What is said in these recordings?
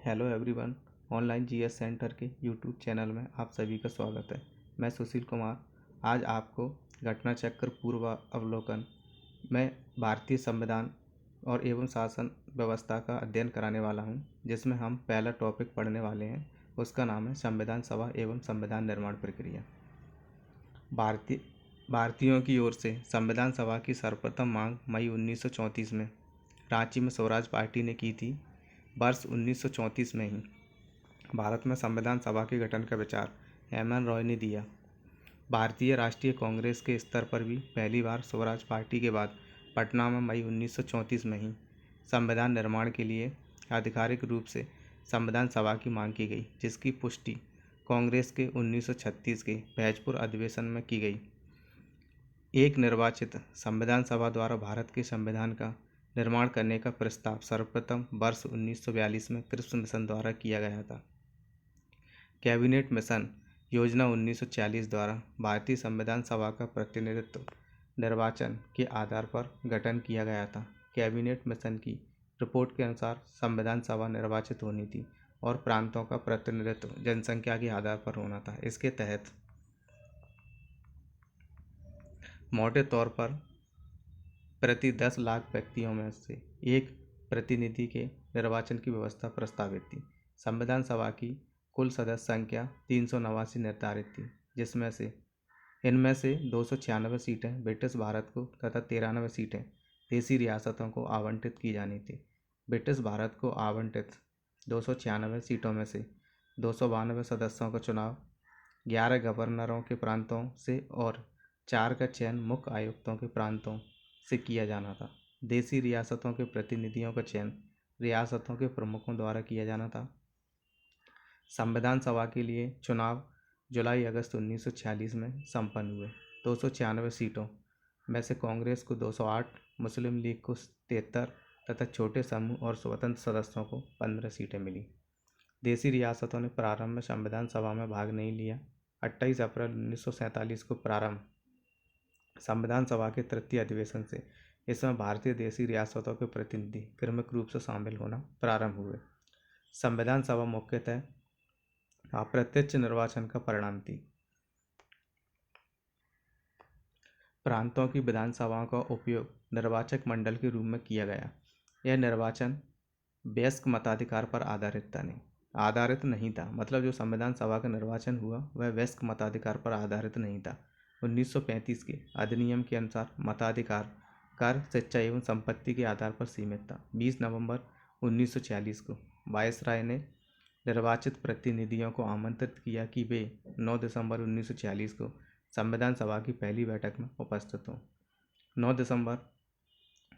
Hello everyone. Online GS centre के YouTube channel में आप सभी का स्वागत है। मैं सुशील कुमार आज आपको घटना चक्र पूर्व अवलोकन में भारतीय संविधान और एवं शासन व्यवस्था का अध्ययन कराने वाला हूं, जिसमें हम पहला टॉपिक पढ़ने वाले हैं। उसका नाम है संविधान सभा एवं संविधान निर्माण प्रक्रिया। भारतीयों की ओर से संविधान सभा की सर्वप्रथम मांग मई 1934 में रांची में स्वराज पार्टी ने की थी। वर्ष 1934 में ही भारत में संविधान सभा के गठन का विचार एम.एन. रॉय ने दिया। भारतीय राष्ट्रीय कांग्रेस के स्तर पर भी पहली बार स्वराज पार्टी के बाद पटना में मई 1934 में ही संविधान निर्माण के लिए आधिकारिक रूप से संविधान सभा की मांग की गई, जिसकी पुष्टि कांग्रेस के 1936 के भैजपुर अधिवेशन में की गई। एक निर्वाचित संविधान सभा द्वारा भारत के संविधान का निर्माण करने का प्रस्ताव सर्वप्रथम वर्ष 1942 में क्रिप्स मिशन द्वारा किया गया था। कैबिनेट मिशन योजना 1940 द्वारा भारतीय संविधान सभा का प्रतिनिधित्व निर्वाचन के आधार पर गठन किया गया था। कैबिनेट मिशन की रिपोर्ट के अनुसार संविधान सभा निर्वाचित होनी थी और प्रांतों का प्रतिनिधित्व जनसंख्या के आधार पर होना था। इसके तहत मोटे तौर पर प्रति 10 लाख व्यक्तियों में से एक प्रतिनिधि के निर्वाचन की व्यवस्था प्रस्तावित थी। संविधान सभा की कुल सदस्य संख्या 389 निर्धारित थी, जिसमें से इनमें से 296 सीटें ब्रिटिश भारत को तथा 93 सीटें देसी रियासतों को आवंटित की जानी थी। ब्रिटिश भारत को आवंटित 296 सीटों में से 292 सदस्यों का चुनाव 11 गवर्नरों के प्रांतों से और 4 का चयन मुख्य आयुक्तों के प्रांतों से किया जाना था। देसी रियासतों के प्रतिनिधियों का चयन रियासतों के प्रमुखों द्वारा किया जाना था। संविधान सभा के लिए चुनाव जुलाई-अगस्त 1946 में संपन्न हुए। 296 सीटों में से कांग्रेस को 208, मुस्लिम लीग को 73 तथा छोटे समूह और स्वतंत्र सदस्यों को 15 सीटें मिली। देसी रियासतों ने प्रारंभ में संविधान सभा में भाग नहीं लिया। 28 अप्रैल 1947 को प्रारंभ संविधान सभा के तृतीय अधिवेशन से इसमें भारतीय देसी रियासतों के प्रतिनिधि क्रमिक रूप से शामिल होना प्रारंभ हुए। संविधान सभा मुख्यतः अप्रत्यक्ष निर्वाचन का परिणाम थी। प्रांतों की विधानसभाओं का उपयोग निर्वाचक मंडल के रूप में किया गया। यह निर्वाचन वयस्क मताधिकार पर आधारित नहीं था। मतलब जो संविधान सभा का निर्वाचन हुआ वह वयस्क मताधिकार पर आधारित नहीं था। 1935 के अधिनियम के अनुसार मताधिकार कर, शिक्षा एवं संपत्ति के आधार पर सीमित था। 20 नवंबर 1946 को वायसराय ने निर्वाचित प्रतिनिधियों को आमंत्रित किया कि वे 9 दिसंबर 1946 को संविधान सभा की पहली बैठक में उपस्थित हों। 9 दिसंबर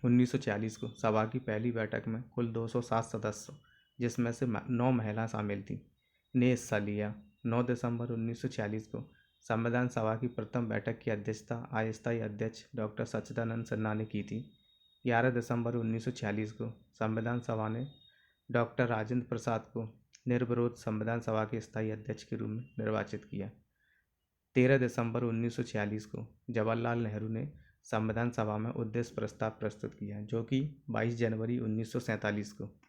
1946 को सभा की पहली बैठक में कुल 207 सदस्य, जिसमें से 9 महिला शामिल थीं, ने हिस्सा लिया। 9 दिसंबर 1946 को संविधान सभा की प्रथम बैठक की अध्यक्षता अस्थायी अध्यक्ष डॉक्टर सच्चिदानंद सिन्हा ने की थी। 11 दिसंबर 1946 को संविधान सभा ने डॉक्टर राजेंद्र प्रसाद को निर्विरोध संविधान सभा के स्थायी अध्यक्ष के रूप में निर्वाचित किया। 13 दिसंबर 1946 को जवाहरलाल नेहरू ने संविधान सभा में उद्देश्य प्रस्ताव प्रस्तुत किया, जो कि 22 जनवरी 1947 को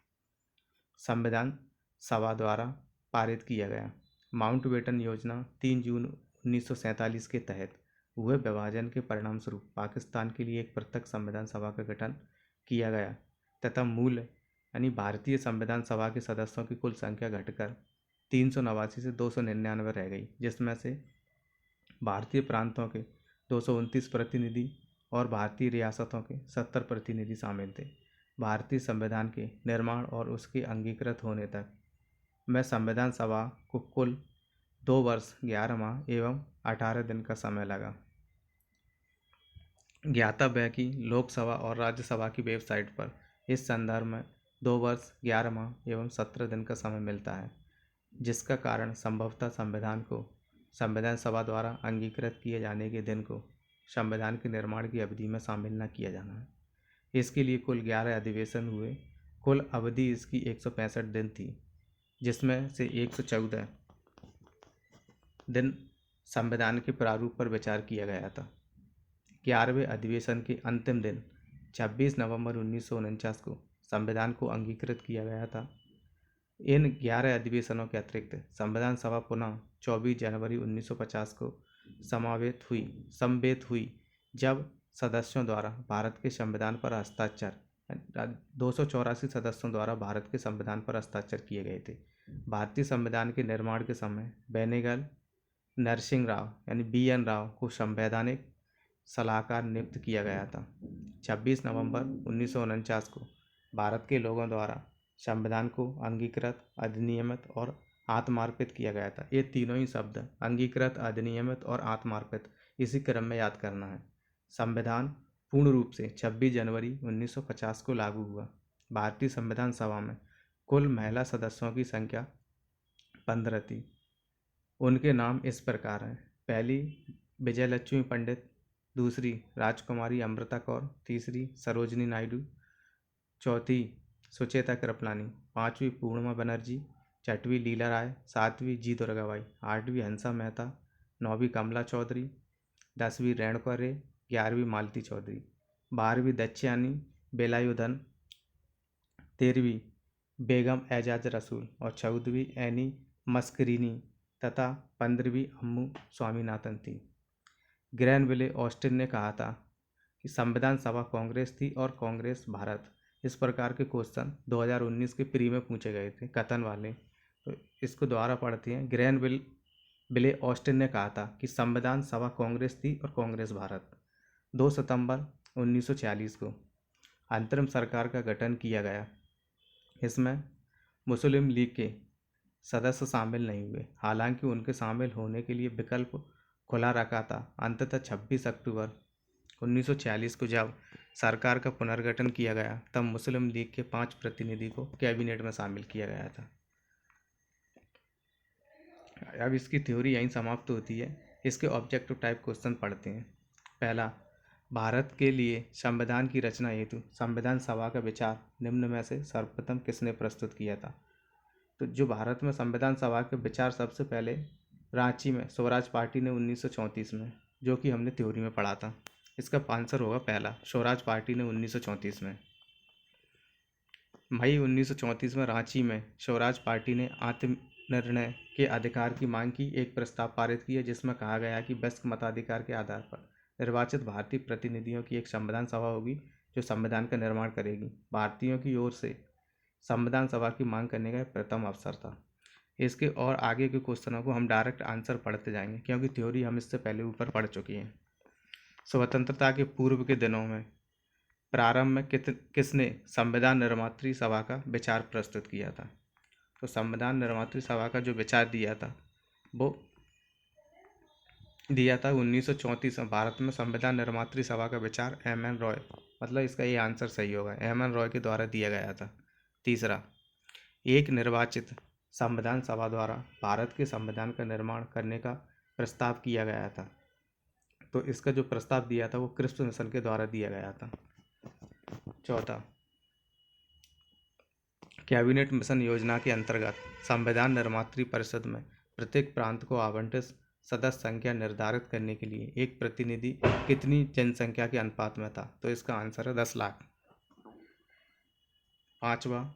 संविधान सभा द्वारा पारित किया गया। माउंटबेटन योजना 3 जून 1947 के तहत हुए विभाजन के परिणामस्वरूप पाकिस्तान के लिए एक पृथक संविधान सभा का गठन किया गया तथा मूल यानी भारतीय संविधान सभा के सदस्यों की कुल संख्या घटकर 389 से 299 रह गई, जिसमें से भारतीय प्रांतों के 229 प्रतिनिधि और भारतीय रियासतों के 70 प्रतिनिधि शामिल थे। भारतीय संविधान के निर्माण और उसके अंगीकृत होने तक में संविधान सभा को कुल 2 वर्ष 11 माह एवं 18 दिन का समय लगा। ज्ञातव्य है कि लोकसभा और राज्यसभा की वेबसाइट पर इस संदर्भ में 2 वर्ष 11 माह एवं 17 दिन का समय मिलता है, जिसका कारण संभवतः संविधान सभा द्वारा अंगीकृत किए जाने के दिन को संविधान के निर्माण की अवधि में शामिल न किया जाना है। इसके लिए कुल 11 अधिवेशन हुए। कुल अवधि इसकी 165 दिन थी, जिसमें से 114 दिन संविधान के प्रारूप पर विचार किया गया था। 11वें अधिवेशन के अंतिम दिन 26 नवंबर 1949 को संविधान को अंगीकृत किया गया था। इन 11 अधिवेशनों के अतिरिक्त संविधान सभा पुनः 24 जनवरी 1950 को समवेत हुई, जब सदस्यों द्वारा भारत के संविधान पर हस्ताक्षर 284 सदस्यों द्वारा भारत के संविधान पर हस्ताक्षर किए गए थे। भारतीय संविधान के निर्माण के समय बेनेगल नरसिंह राव यानी BN राव को संवैधानिक सलाहकार नियुक्त किया गया था। 26 नवंबर 1949 को भारत के लोगों द्वारा संविधान को अंगीकृत, अधिनियमित और आत्मार्पित किया गया था। ये तीनों ही शब्द अंगीकृत, अधिनियमित और आत्मार्पित इसी क्रम में याद करना है। संविधान पूर्ण रूप से 26 जनवरी 1950 को लागू हुआ। भारतीय संविधान सभा में कुल महिला सदस्यों की संख्या 15 थी। उनके नाम इस प्रकार हैं: पहली विजयलक्ष्मी पंडित, दूसरी राजकुमारी अमृता कौर, तीसरी सरोजिनी नायडू, चौथी सुचेता कृपलानी, पांचवी पूर्णिमा बनर्जी, छठवीं लीला राय, सातवीं जी दुर्गाबाई, आठवीं हंसा मेहता, नौवीं कमला चौधरी, 10वीं रेणुका रे, 11वीं मालती चौधरी, 12वीं दक्षयानी बेलायुधन, 13वीं बेगम एजाज रसूल और 14वीं एनी मस्करीनी तथा 15वीं अम्मू स्वामीनाथन थी। ग्रैनविले ऑस्टिन ने कहा था कि संविधान सभा कांग्रेस थी और कांग्रेस भारत। इस प्रकार के क्वेश्चन 2019 के प्री में पूछे गए थे, कथन वाले। तो इसको दोबारा पढ़ते हैं। ग्रैनविले ऑस्टिन ने कहा था कि संविधान सभा कांग्रेस थी और कांग्रेस भारत। 2 सितंबर 1946 को अंतरिम सरकार का गठन किया गया। इसमें मुस्लिम लीग के सदस्य शामिल नहीं हुए, हालांकि उनके शामिल होने के लिए विकल्प खुला रखा था। अंततः 26 अक्टूबर 1946 को जब सरकार का पुनर्गठन किया गया, तब मुस्लिम लीग के 5 प्रतिनिधि को कैबिनेट में शामिल किया गया था। अब इसकी थ्योरी यहीं समाप्त होती है। इसके ऑब्जेक्टिव टाइप क्वेश्चन पढ़ते हैं। पहला, भारत के लिए संविधान की रचना हेतु संविधान सभा का विचार निम्न में से सर्वप्रथम किसने प्रस्तुत किया था? तो जो भारत में संविधान सभा के विचार सबसे पहले रांची में स्वराज पार्टी ने 1934 में, जो कि हमने थ्योरी में पढ़ा था। इसका आंसर होगा पहला, स्वराज पार्टी ने 1934 में। मई 1934 में रांची में स्वराज पार्टी ने आत्मनिर्णय के अधिकार की मांग की एक प्रस्ताव पारित किया, जिसमें कहा गया कि वयस्क मताधिकार के आधार पर निर्वाचित भारतीय प्रतिनिधियों की एक संविधान सभा होगी जो संविधान का निर्माण करेगी। भारतीयों की ओर से संविधान सभा की मांग करने का प्रथम अवसर था। इसके और आगे के क्वेश्चनों को हम डायरेक्ट आंसर पढ़ते जाएंगे, क्योंकि थ्योरी हम इससे पहले ऊपर पढ़ चुकी हैं। स्वतंत्रता के पूर्व के दिनों में प्रारंभ में किसने संविधान निर्मात्री सभा का विचार प्रस्तुत किया था? तो संविधान निर्मात्री सभा का जो विचार दिया था वो दिया था 1934 में। भारत में संविधान निर्मात्री सभा का विचार M.N. रॉय, मतलब इसका ये आंसर सही होगा, M.N. रॉय के द्वारा दिया गया था। तीसरा, एक निर्वाचित संविधान सभा द्वारा भारत के संविधान का निर्माण करने का प्रस्ताव किया गया था। तो इसका जो प्रस्ताव दिया था वो क्रिप्स मिशन के द्वारा दिया गया था। चौथा, कैबिनेट मिशन योजना के अंतर्गत संविधान निर्मात्री परिषद में प्रत्येक प्रांत को आवंटित सदस्य संख्या निर्धारित करने के लिए एक प्रतिनिधि कितनी जनसंख्या के अनुपात में था? तो इसका आंसर है 10 लाख। पांचवा,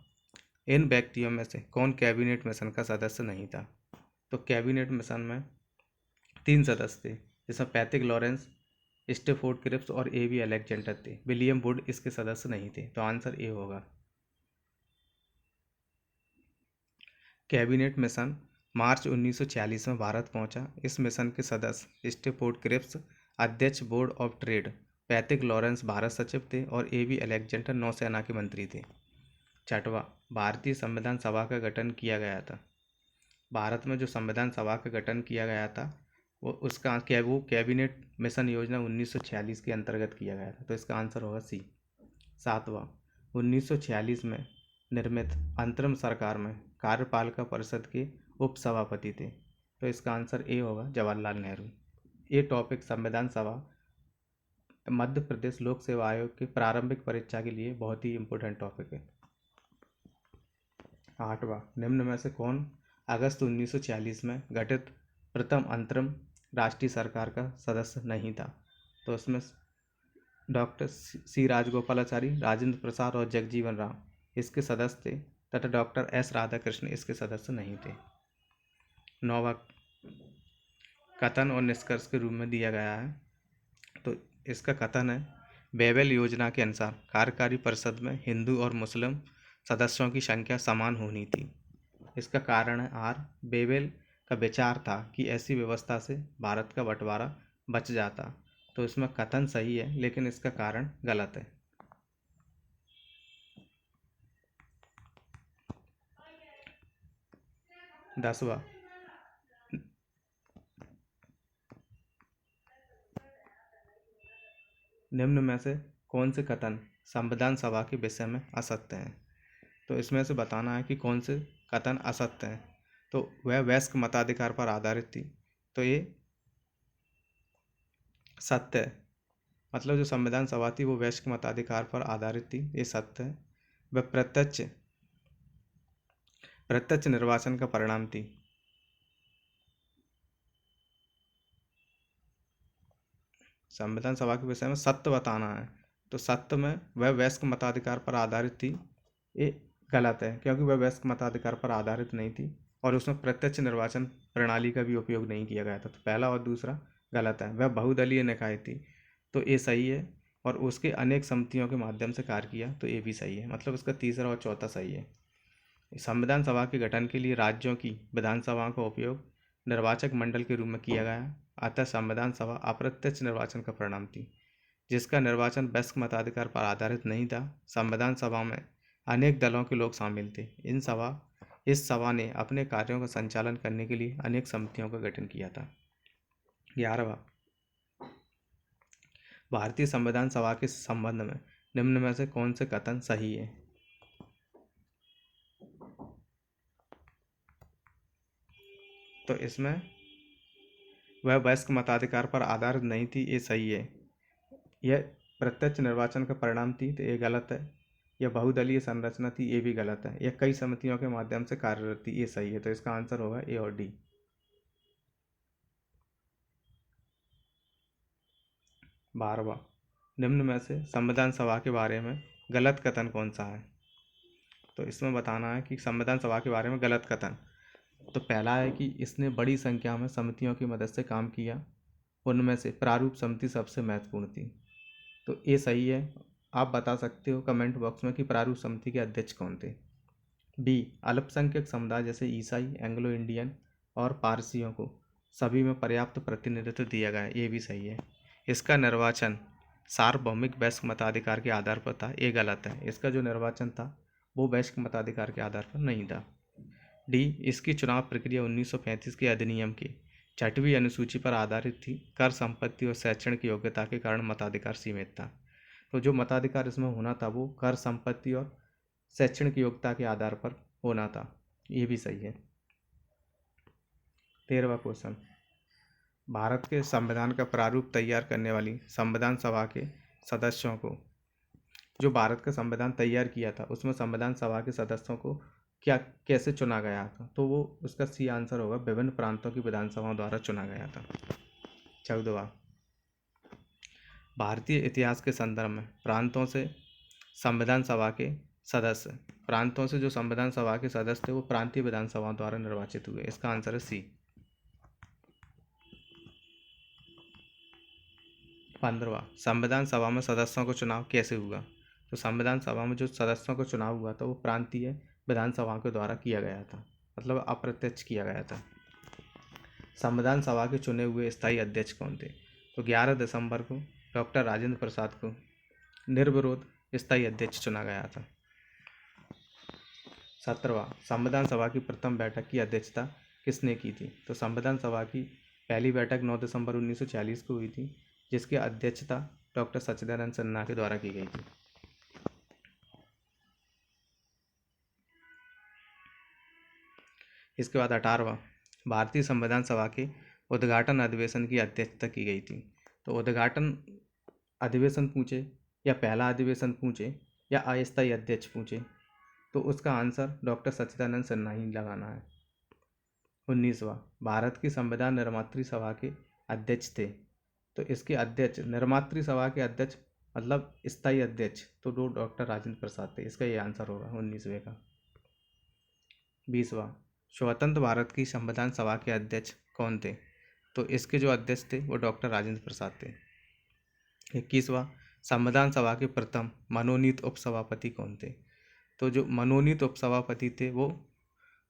इन व्यक्तियों में से कौन कैबिनेट मिशन का सदस्य नहीं था? तो कैबिनेट मिशन में 3 सदस्य थे, जिसमें पैट्रिक लॉरेंस, स्टेफोर्ड क्रिप्स और A.V. अलेक्जेंडर थे। विलियम वुड इसके सदस्य नहीं थे। तो आंसर ए होगा। कैबिनेट मिशन मार्च 1946 में भारत पहुंचा। इस मिशन के सदस्य स्टेफोर्ड क्रिप्स अध्यक्ष board of trade, Patrick Lawrence Bharat सचिव थे और A.V. अलेक्जेंडर नौसेना के मंत्री थे। छठवां, भारतीय संविधान सभा का गठन किया गया था। भारत में जो संविधान सभा का गठन किया गया था वो कैबिनेट मिशन योजना 1946 के अंतर्गत किया गया था। तो इसका आंसर होगा सी। सातवां, 1946 में निर्मित अंतरिम सरकार में कार्यपालिका परिषद के उपसभापति थे। तो इसका आंसर ए होगा, जवाहरलाल नेहरू। ये टॉपिक संविधान सभा मध्य प्रदेश लोक सेवा आयोग की प्रारंभिक परीक्षा के लिए बहुत ही इम्पोर्टेंट टॉपिक है। आठवां, निम्न में से कौन अगस्त 1946 में गठित प्रथम अंतरिम राष्ट्रीय सरकार का सदस्य नहीं था? तो इसमें डॉक्टर सी राजगोपालाचारी, राजेंद्र प्रसाद और जगजीवन राम इसके सदस्य थे। तथा डॉक्टर एस राधाकृष्ण इसके सदस्य नहीं थे। 9वां कथन और निष्कर्ष के रूप में दिया गया है। तो इसका कथन है, बेबेल योजना के अनुसार कार्यकारी परिषद में हिंदू और मुस्लिम सदस्यों की संख्या समान होनी थी। इसका कारण है आर, बेबेल का विचार था कि ऐसी व्यवस्था से भारत का बंटवारा बच जाता। तो इसमें कथन सही है लेकिन इसका कारण गलत है। 10वां निम्न में से कौन से कथन संविधान सभा के विषय में असत्य हैं। तो इसमें से बताना है कि कौन से कथन असत्य हैं। तो वह वयस्क मताधिकार पर आधारित थी, तो ये सत्य है। मतलब जो संविधान सभा थी वो वयस्क मताधिकार पर आधारित थी, ये सत्य है। वह प्रत्यक्ष निर्वाचन का परिणाम थी। संविधान सभा के विषय में सत्य बताना है, तो सत्य में वह वयस्क मताधिकार पर आधारित थी, ये गलत है क्योंकि वह वयस्क मताधिकार पर आधारित नहीं थी और उसमें प्रत्यक्ष निर्वाचन प्रणाली का भी उपयोग नहीं किया गया था। तो पहला और दूसरा गलत है। वह बहुदलीय निकाय थी, तो ये सही है। और उसके अनेक समितियों के माध्यम से कार्य किया, तो ये भी सही है। मतलब उसका तीसरा और चौथा सही है। संविधान सभा के गठन के लिए राज्यों की विधानसभाओं का उपयोग निर्वाचक मंडल के रूप में किया गया। अतः संविधान सभा अप्रत्यक्ष निर्वाचन का परिणाम थी, जिसका निर्वाचन वयस्क मताधिकार पर आधारित नहीं था। संविधान सभा में अनेक दलों के लोग शामिल थे। इस सभा ने अपने कार्यों का संचालन करने के लिए अनेक समितियों का गठन किया था। 11वां भारतीय संविधान सभा के संबंध में निम्न में से कौन से कथन सही है। तो इसमें वह वयस्क मताधिकार पर आधारित नहीं थी, ये सही है। यह प्रत्यक्ष निर्वाचन का परिणाम थी, तो ये गलत है। यह बहुदलीय संरचना थी, ये भी गलत है। यह कई समितियों के माध्यम से कार्यरत थी, ये सही है। तो इसका आंसर होगा ए और डी। 12वां निम्न में से संविधान सभा के बारे में गलत कथन कौन सा है। तो इसमें बताना है कि संविधान सभा के बारे में गलत कथन। तो पहला है कि इसने बड़ी संख्या में समितियों की मदद से काम किया, उनमें से प्रारूप समिति सबसे महत्वपूर्ण थी। तो ये सही है। आप बता सकते हो कमेंट बॉक्स में कि प्रारूप समिति के अध्यक्ष कौन थे। बी, अल्पसंख्यक समुदाय जैसे ईसाई, एंग्लो इंडियन और पारसियों को सभी में पर्याप्त प्रतिनिधित्व दिया गया, ये भी सही है। इसका निर्वाचन सार्वभौमिक वयस्क मताधिकार के आधार पर था, ये गलत है। इसका जो निर्वाचन था वो वयस्क मताधिकार के आधार पर नहीं था। डी, इसकी चुनाव प्रक्रिया 1935 के अधिनियम की 6वीं अनुसूची पर आधारित थी। कर, संपत्ति और शैक्षणिक योग्यता के कारण मताधिकार सीमित था। तो जो मताधिकार इसमें होना था वो कर, संपत्ति और शैक्षणिक योग्यता के आधार पर होना था, ये भी सही है। 13वां क्वेश्चन, भारत के संविधान का प्रारूप तैयार करने वाली संविधान सभा के सदस्यों को, जो भारत का संविधान तैयार किया था उसमें संविधान सभा के सदस्यों को कैसे चुना गया था। तो वो उसका सी आंसर होगा, विभिन्न प्रांतों की विधानसभाओं द्वारा चुना गया था। 14वां भारतीय इतिहास के संदर्भ में प्रांतों से संविधान सभा के सदस्य, प्रांतों से जो संविधान सभा के सदस्य थे वो प्रांतीय विधानसभाओं द्वारा निर्वाचित हुए। इसका आंसर है सी। 15वां संविधान सभा में सदस्यों को चुनाव कैसे हुआ। तो संविधान सभा में जो सदस्यों को चुनाव हुआ था वो प्रांतीय विधानसभाओं के द्वारा किया गया था, मतलब अप्रत्यक्ष किया गया था। संविधान सभा के चुने हुए स्थायी अध्यक्ष कौन थे। तो 11 दिसंबर को डॉक्टर राजेंद्र प्रसाद को निर्विरोध स्थायी अध्यक्ष चुना गया था। 17वां संविधान सभा की प्रथम बैठक की अध्यक्षता किसने की थी। तो संविधान सभा की पहली बैठक 9 दिसंबर 1940 को हुई थी, जिसकी अध्यक्षता डॉक्टर सच्चिदानंद सिन्हा के द्वारा की गई थी। इसके बाद 18वां भारतीय संविधान सभा के उद्घाटन अधिवेशन की अध्यक्षता की गई थी। तो उद्घाटन अधिवेशन पूछे या पहला अधिवेशन पूछे या अस्थायी अध्यक्ष पूछे, तो उसका आंसर डॉक्टर सच्चिदानंद सिन्हा ही लगाना है। 19वां भारत की संविधान निर्मात्री सभा के अध्यक्ष थे। तो इसके अध्यक्ष, निर्मात्री सभा के अध्यक्ष मतलब स्थायी अध्यक्ष, तो वो डॉक्टर राजेंद्र प्रसाद थे। इसका ये आंसर होगा 19वें का। 20वां, स्वतंत्र भारत की संविधान सभा के अध्यक्ष कौन थे? तो इसके जो अध्यक्ष थे वो डॉक्टर राजेंद्र प्रसाद थे। 21वां, संविधान सभा के प्रथम मनोनीत उपसभापति कौन थे? तो जो मनोनीत उपसभापति थे वो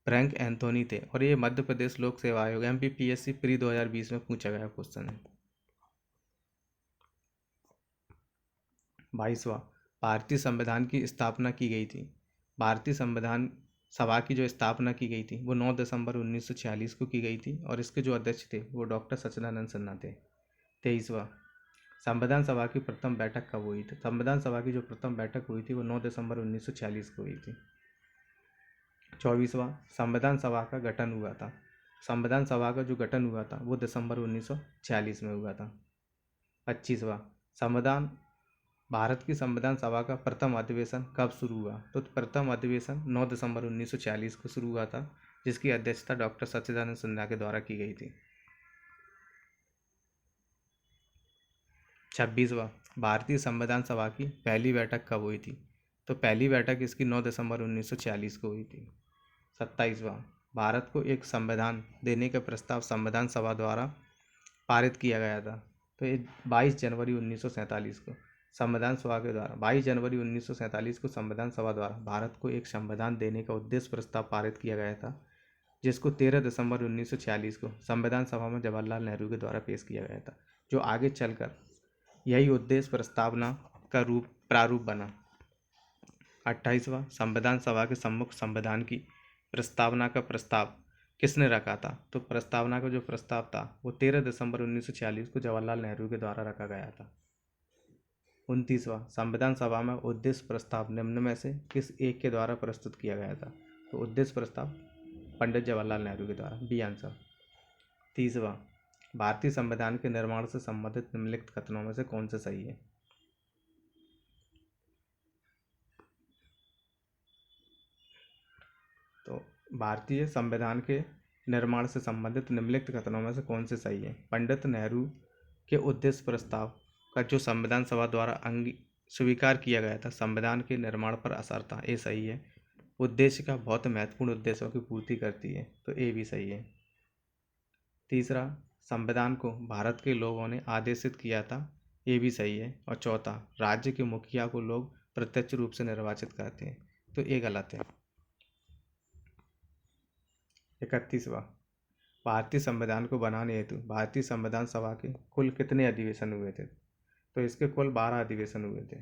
फ्रैंक एंथोनी थे, और ये मध्य प्रदेश लोक सेवा आयोग MPPSC प्री 2020 में पूछा गया क्वेश्चन है। 22वां, भारतीय संविधान की स्थापना की गई थी। भारतीय संविधान सभा की जो स्थापना की गई थी वो 9 दिसंबर 1946 को की गई थी, और इसके जो अध्यक्ष थे वो डॉक्टर सच्चिदानंद सिन्हा थे। 23वां, संविधान सभा की प्रथम बैठक कब हुई थी? संविधान सभा की जो प्रथम बैठक हुई थी वो 9 दिसंबर 1946 को हुई थी। 24वां, संविधान सभा का गठन हुआ था। संविधान सभा का जो गठन हुआ था वो दिसंबर 1946 में हुआ था। 25वां, संविधान भारत की संविधान सभा का प्रथम अधिवेशन कब शुरू हुआ? तो प्रथम अधिवेशन 9 दिसंबर 1946 को शुरू हुआ था, जिसकी अध्यक्षता डॉक्टर सच्चिदानंद सिन्हा के द्वारा की गई थी। 26वां, भारतीय संविधान सभा की पहली बैठक कब हुई थी? तो पहली बैठक इसकी 9 दिसंबर 1946 को हुई थी। 27वां, भारत को एक संविधान देने का प्रस्ताव संविधान सभा द्वारा पारित किया गया था। तो ये 22 जनवरी 1947 को संविधान सभा के द्वारा 22 जनवरी 1947 को संविधान सभा द्वारा भारत को एक संविधान देने का उद्देश्य प्रस्ताव पारित किया गया था, जिसको 13 दिसंबर 1946 को संविधान सभा में जवाहरलाल नेहरू के द्वारा पेश किया गया था, जो आगे चलकर यही उद्देश्य प्रस्तावना का प्रारूप बना। 28वां, संविधान सभा के सम्मुख संविधान की प्रस्तावना का प्रस्ताव किसने रखा था? तो प्रस्तावना का जो प्रस्ताव था वो 13 दिसंबर 1946 को जवाहरलाल नेहरू के द्वारा रखा गया था। 29वां, संविधान सभा में उद्देश्य प्रस्ताव निम्न में से किस एक के द्वारा प्रस्तुत किया गया था? तो उद्देश्य प्रस्ताव पंडित जवाहरलाल नेहरू के द्वारा, बी आंसर। 30वां, भारतीय संविधान के निर्माण से संबंधित निम्नलिखित कथनों में से कौन सा सही है? तो भारतीय संविधान के निर्माण से संबंधित निम्नलिखित कथनों में से कौन से सही है? पंडित नेहरू के उद्देश्य प्रस्ताव का जो संविधान सभा द्वारा स्वीकार किया गया था संविधान के निर्माण पर असर था, ये सही है। उद्देश्य का बहुत महत्वपूर्ण उद्देश्यों की पूर्ति करती है, तो ये भी सही है। तीसरा, संविधान को भारत के लोगों ने आदेशित किया था, ये भी सही है। और चौथा, राज्य के मुखिया को लोग प्रत्यक्ष रूप से निर्वाचित करते हैं, तो ये गलत है। 31वां, भारतीय संविधान को बनाने हेतु भारतीय संविधान सभा के कुल कितने अधिवेशन हुए थे? तो इसके कुल 12 अधिवेशन हुए थे।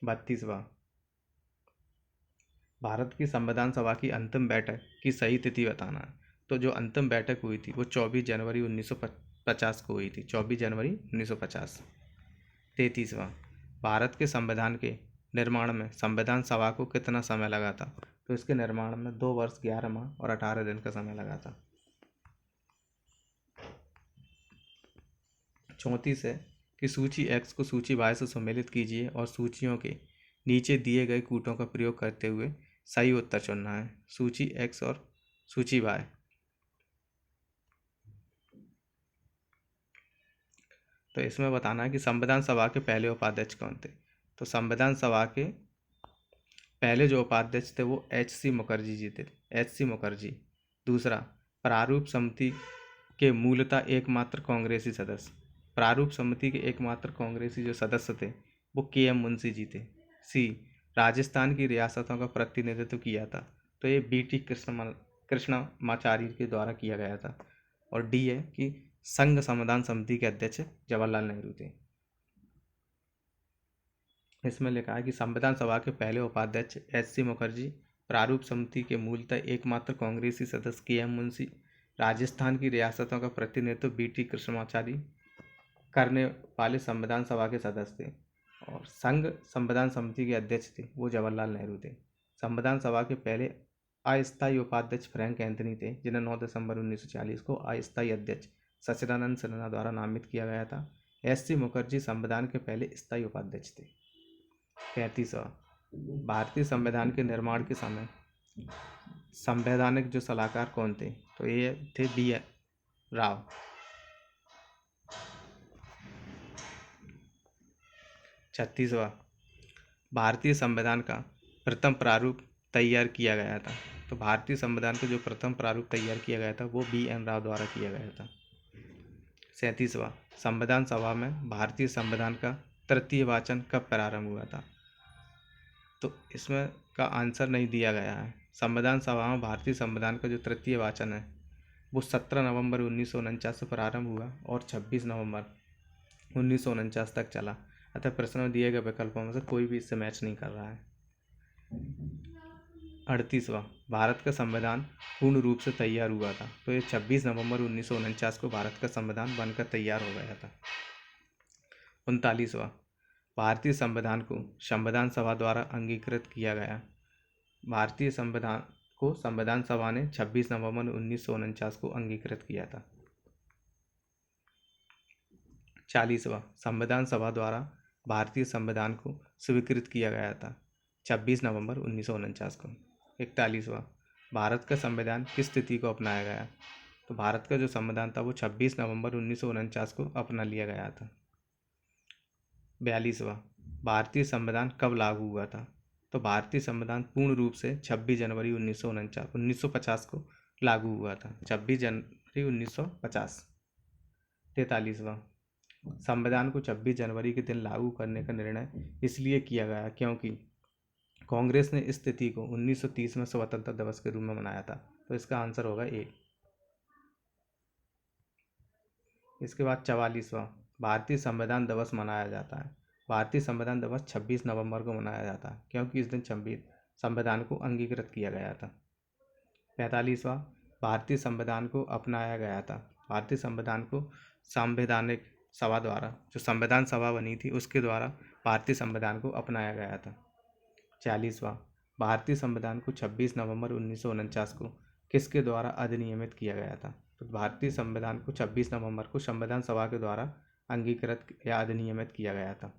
32वां, भारत की संविधान सभा की अंतिम बैठक की सही तिथि बताना है। तो जो अंतिम बैठक हुई थी वो 24 जनवरी 1950 को हुई थी, 24 जनवरी 1950। 33वां, भारत के संविधान के निर्माण में संविधान सभा को कितना समय लगा था? तो इसके निर्माण में 2 वर्ष 11 माह और 18 दिन का समय लगा था। 34 है कि सूची X को सूची Y से सम्मिलित कीजिए और सूचियों के नीचे दिए गए कूटों का प्रयोग करते हुए सही उत्तर चुनना है। सूची X और सूची Y। तो इसमें बताना है कि संविधान सभा के पहले उपाध्यक्ष कौन थे? तो संविधान सभा के पहले जो उपाध्यक्ष थे वो HC मुखर्जी जी थे, HC मुखर्जी। दूसरा, प्रारूप समिति के मूलतः एकमात्र कांग्रेसी सदस्य, प्रारूप समिति के एकमात्र कांग्रेसी जो सदस्य थे वो KM मुंशी जी थे। C, राजस्थान की रियासतों का प्रतिनिधित्व किया था, तो ये BT कृष्णमाचारी के द्वारा किया गया था। और D है कि संघ संविधान समिति के अध्यक्ष जवाहरलाल नेहरू थे। इसमें लिखा है कि संविधान सभा के पहले उपाध्यक्ष HC मुखर्जी, प्रारूप समिति के मूलतः एकमात्र कांग्रेसी सदस्य KM मुंशी, राजस्थान की रियासतों का प्रतिनिधित्व BT कृष्णमाचारी करने वाले संविधान सभा के सदस्य थे, और संघ संविधान समिति के अध्यक्ष थे वो जवाहरलाल नेहरू थे। संविधान सभा के पहले अस्थायी उपाध्यक्ष फ्रैंक एंथनी थे, जिन्हें 9 दिसंबर 1940 को अस्थायी अध्यक्ष सच्चिदानंद सिन्हा द्वारा नामित किया गया था। HC मुखर्जी संविधान के पहले स्थायी उपाध्यक्ष थे। 35वां, भारतीय संविधान के निर्माण के समय संवैधानिक जो सलाहकार कौन थे? तो ये थे B राव। 36वां, भारतीय संविधान का प्रथम प्रारूप तैयार किया गया था? तो भारतीय संविधान का जो प्रथम प्रारूप तैयार किया गया था वो BN राव द्वारा किया गया था। 37वां, संविधान सभा में भारतीय संविधान का तृतीय वाचन कब प्रारंभ हुआ था? तो इसमें का आंसर नहीं दिया गया है। संविधान सभा में भारतीय संविधान का जो तृतीय वाचन है वो 17 नवंबर 1949 से प्रारंभ हुआ और 26 नवंबर 1949 तक चला। अतः प्रश्न में दिए गए विकल्पों में से कोई भी इससे मैच नहीं कर रहा है। 38वां, भारत का संविधान पूर्ण रूप से तैयार हुआ था? तो ये 26 नवंबर 1949 को भारत का संविधान बनकर तैयार हो गया था। 39वां, भारतीय संविधान को संविधान सभा द्वारा अंगीकृत किया गया। भारतीय संविधान को संविधान सभा ने 26 नवंबर 1949 को अंगीकृत किया था। 40वां, संविधान सभा द्वारा भारतीय संविधान को स्वीकृत किया गया था 26 नवंबर 1949 को। 41वां, भारत का संविधान किस तिथि को अपनाया गया? तो भारत का जो संविधान था वो 26 नवंबर 1949 को अपना लिया गया था। 42वां, भारतीय संविधान कब लागू हुआ था? तो भारतीय संविधान पूर्ण रूप से 26 जनवरी 1950 को लागू हुआ था। 26 जनवरी 1950। 43वां, संविधान को 26 जनवरी के दिन लागू करने का निर्णय इसलिए किया गया क्योंकि कांग्रेस ने इस तिथि को 1930 में स्वतंत्रता दिवस के रूप में मनाया था। तो इसका आंसर होगा ए। इसके बाद 44वां, भारतीय संविधान दिवस मनाया जाता है। भारतीय संविधान दिवस 26 नवंबर को मनाया जाता है क्योंकि इस दिन संविधान को अंगीकृत किया गया था। 45वां, भारतीय संविधान को अपनाया गया था। भारतीय संविधान को संवैधानिक सभा द्वारा, जो संविधान सभा बनी थी उसके द्वारा भारतीय संविधान को अपनाया गया था। 46वां, भारतीय संविधान को 26 नवंबर 1949 को किसके द्वारा अधिनियमित किया गया था? तो भारतीय संविधान को 26 नवंबर को संविधान सभा के द्वारा अंगीकृत या अधिनियमित किया गया था।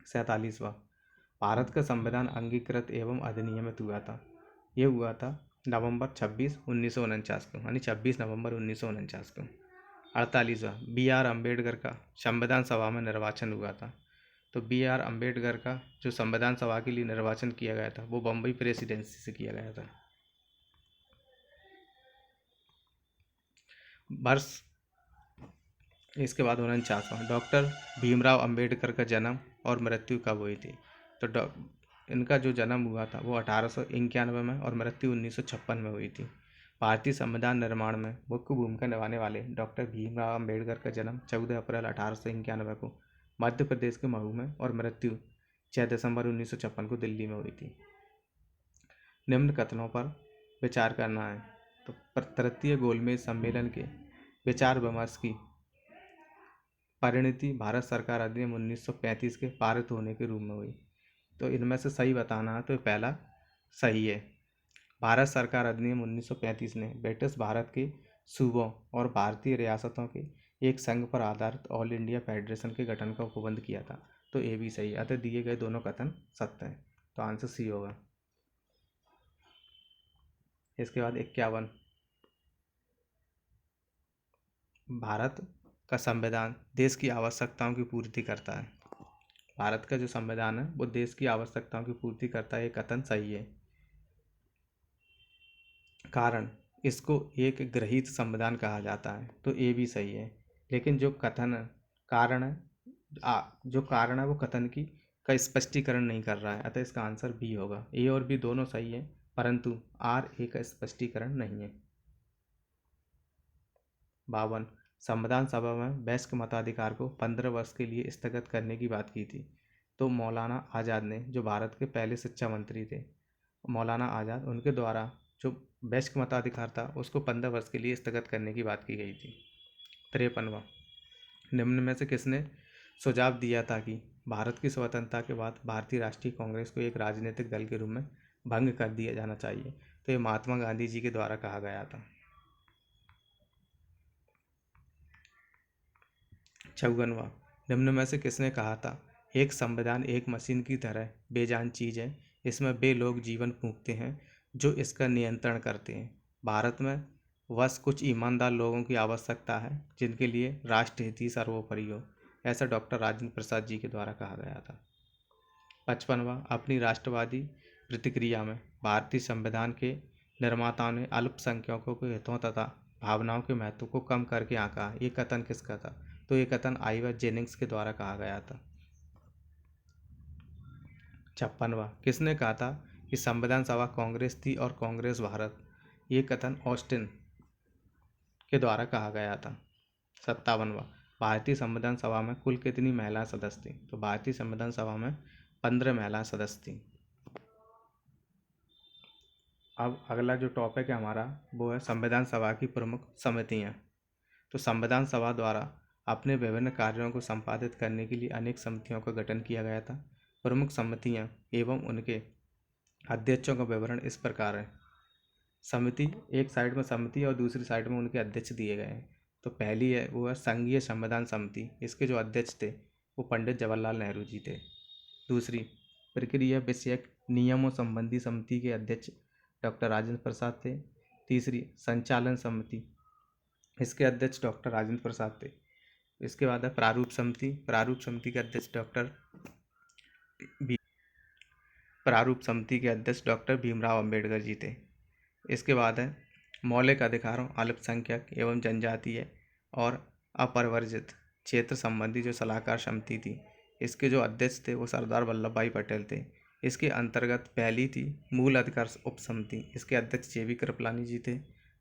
47वां, भारत का संविधान अंगीकृत एवं अधिनियमित हुआ था। ये हुआ था नवंबर 26 1949 को, यानी 26 नवंबर 1949 को। 48वां, BR अम्बेडकर का संविधान सभा में निर्वाचन हुआ था। तो BR अम्बेडकर का जो संविधान सभा के लिए निर्वाचन किया गया था वो बम्बई प्रेसिडेंसी से किया गया था। वर्ष इसके बाद 49वां, डॉक्टर भीमराव अंबेडकर का जन्म और मृत्यु कब हुई थी? तो इनका जो जन्म हुआ था वो 1891 में और मृत्यु 1956 में हुई थी। भारतीय संविधान निर्माण में मुख्य भूमिका निभाने वाले डॉक्टर भीमराव अंबेडकर का जन्म 14 अप्रैल 1891 को मध्य प्रदेश के महू में और मृत्यु 6 दिसंबर 1956 को दिल्ली में हुई थी। निम्न कथनों पर विचार करना है। तो तृतीय गोलमेज सम्मेलन के विचार विमर्श की परिणति भारत सरकार अधिनियम 1935 के पारित होने के रूप में हुई। तो इनमें से सही बताना है तो पहला सही है। भारत सरकार अधिनियम 1935 ने ब्रिटिश भारत के सूबों और भारतीय रियासतों के एक संघ पर आधारित ऑल इंडिया फेडरेशन के गठन का उपबंध किया था। तो ये भी सही है। अतः दिए गए दोनों कथन सत्य हैं। तो आंसर सी होगा। इसके बाद 51, भारत का संविधान देश की आवश्यकताओं की पूर्ति करता है। भारत का जो संविधान है वो देश की आवश्यकताओं की पूर्ति करता है, ये कथन सही है। कारण, इसको एक ग्रहीत संविधान कहा जाता है। तो ये भी सही है। लेकिन जो कथन कारण है जो कारण है वो कथन की का स्पष्टीकरण नहीं कर रहा है। अतः इसका आंसर बी होगा। ए और बी दोनों सही है परंतु आर ए का स्पष्टीकरण नहीं है। 52, संविधान सभा में वयस्क मताधिकार को 15 वर्ष के लिए स्थगित करने की बात की थी। तो मौलाना आज़ाद ने, जो भारत के पहले शिक्षा मंत्री थे, मौलाना आज़ाद, उनके द्वारा जो वयस्क मताधिकार था उसको 15 वर्ष के लिए स्थगित करने की बात की गई थी। 53वां, निम्न में से किसने सुझाव दिया था कि भारत की स्वतंत्रता के बाद भारतीय राष्ट्रीय कांग्रेस को एक राजनीतिक दल के रूप में भंग कर दिया जाना चाहिए? तो ये महात्मा गांधी जी के द्वारा कहा गया था। 54वां, निम्न में से किसने कहा था एक संविधान एक मशीन की तरह बेजान चीज़ है, इसमें वे लोग जीवन फूंकते हैं जो इसका नियंत्रण करते हैं। भारत में बस कुछ ईमानदार लोगों की आवश्यकता है जिनके लिए राष्ट्र हित ही सर्वोपरि हो। ऐसा डॉक्टर राजेंद्र प्रसाद जी के द्वारा कहा गया था। 55वां, अपनी राष्ट्रवादी प्रतिक्रिया में भारतीय संविधान के निर्माताओं ने अल्पसंख्यकों के हितों तथा भावनाओं के महत्व को कम करके आंका। ये कथन किसका था? तो ये कथन आइवर जेनिंग्स के द्वारा कहा गया था। 56वां, किसने कहा था कि संविधान सभा कांग्रेस थी और कांग्रेस भारत? ये कथन ऑस्टिन के द्वारा कहा गया था। 57वां, भारतीय संविधान सभा में कुल कितनी महिला सदस्य थी? तो भारतीय संविधान सभा में 15 महिला सदस्य थी। अब अगला जो टॉपिक है हमारा वो है संविधान सभा की प्रमुख समितियां। तो संविधान सभा द्वारा अपने विभिन्न कार्यों को संपादित करने के लिए अनेक समितियों का गठन किया गया था। प्रमुख समितियां एवं उनके अध्यक्षों का विवरण इस प्रकार है। समिति, एक साइड में समिति और दूसरी साइड में उनके अध्यक्ष दिए गए हैं। तो पहली है वो है संघीय संविधान समिति। इसके जो अध्यक्ष थे वो पंडित जवाहरलाल नेहरू जी थे। दूसरी, प्रक्रिया विषयक नियमों संबंधी समिति के अध्यक्ष डॉक्टर राजेंद्र प्रसाद थे। तीसरी, संचालन समिति, इसके अध्यक्ष डॉक्टर राजेंद्र प्रसाद थे। इसके बाद है प्रारूप समिति। प्रारूप समिति के अध्यक्ष डॉक्टर भीमराव अंबेडकर जी थे। इसके बाद है मौलिक अधिकारों, अल्पसंख्यक एवं जनजातीय और अपरिवर्जित क्षेत्र संबंधी जो सलाहकार समिति थी, इसके जो अध्यक्ष थे वो सरदार वल्लभ भाई पटेल थे। इसके अंतर्गत पहली थी मूल अधिकार उप समिति। इसके अध्यक्ष JV कृपलानी जी थे।